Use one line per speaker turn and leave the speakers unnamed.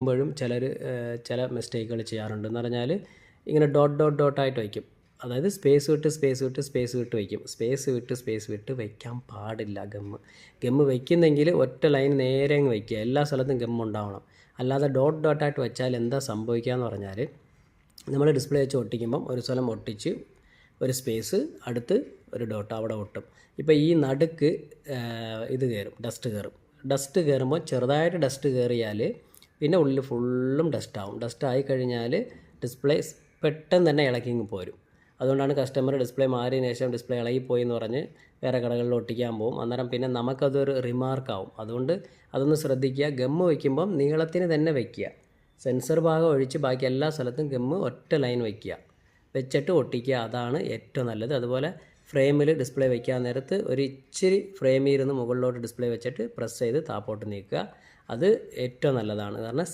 ുമ്പോഴും ചില മിസ്റ്റേക്കുകൾ ചെയ്യാറുണ്ട്. എന്ന് പറഞ്ഞാൽ ഇങ്ങനെ ഡോട്ടായിട്ട് വയ്ക്കും. അതായത് സ്പേസ് വിട്ട് വയ്ക്കും. സ്പേസ് വിട്ട് വയ്ക്കാൻ പാടില്ല ഗമ്മ് വയ്ക്കുന്നെങ്കിൽ ഒറ്റ ലൈൻ നേരെ അങ്ങ് വയ്ക്കുക. എല്ലാ സ്ഥലത്തും ഗമ്മ് ഉണ്ടാവണം. അല്ലാതെ ഡോട്ടായിട്ട് വെച്ചാൽ എന്താ സംഭവിക്കുക എന്ന് പറഞ്ഞാൽ നമ്മൾ ഡിസ്പ്ലേ വെച്ച് ഒട്ടിക്കുമ്പം ഒരു സ്ഥലം ഒട്ടിച്ച് ഒരു സ്പേസ് അടുത്ത് ഒരു ഡോട്ട് അവിടെ ഒട്ടും. ഇപ്പോൾ ഈ നടുക്ക് ഇത് കയറും, ഡസ്റ്റ് കയറുമ്പോൾ ചെറുതായിട്ട് ഡസ്റ്റ് കയറിയാൽ പിന്നെ ഉള്ളിൽ ഫുള്ളും ഡസ്റ്റാവും. ഡസ്റ്റായി കഴിഞ്ഞാൽ ഡിസ്പ്ലേ പെട്ടെന്ന് തന്നെ ഇളക്കിങ്ങ് പോരും. അതുകൊണ്ടാണ് കസ്റ്റമർ ഡിസ്പ്ലേ മാറിയതിന് ശേഷം ഡിസ്പ്ലേ ഇളകിപ്പോയി എന്ന് പറഞ്ഞ് വേറെ കടകളിൽ ഒട്ടിക്കാൻ പോകും. അന്നേരം പിന്നെ നമുക്കതൊരു റിമാർക്കാവും. അതുകൊണ്ട് അതൊന്ന് ശ്രദ്ധിക്കുക. ഗമ്മ് വയ്ക്കുമ്പം നീളത്തിന് തന്നെ വയ്ക്കുക. സെൻസർ ഭാഗം ഒഴിച്ച് ബാക്കി എല്ലാ സ്ഥലത്തും ഗമ്മ് ഒറ്റ ലൈൻ വയ്ക്കുക, വെച്ചിട്ട് ഒട്ടിക്കുക. അതാണ് ഏറ്റവും നല്ലത്. അതുപോലെ ഫ്രെയിമിൽ ഡിസ്പ്ലേ വയ്ക്കാൻ നേരത്ത് ഒരു ഇച്ചിരി ഫ്രെയിമിൽ ഇരുന്ന് മുകളിലോട്ട് ഡിസ്പ്ലേ വെച്ചിട്ട് പ്രസ് ചെയ്ത് താപ്പോട്ട് നീക്കുക. അത് ഏറ്റവും നല്ലതാണ്. കാരണം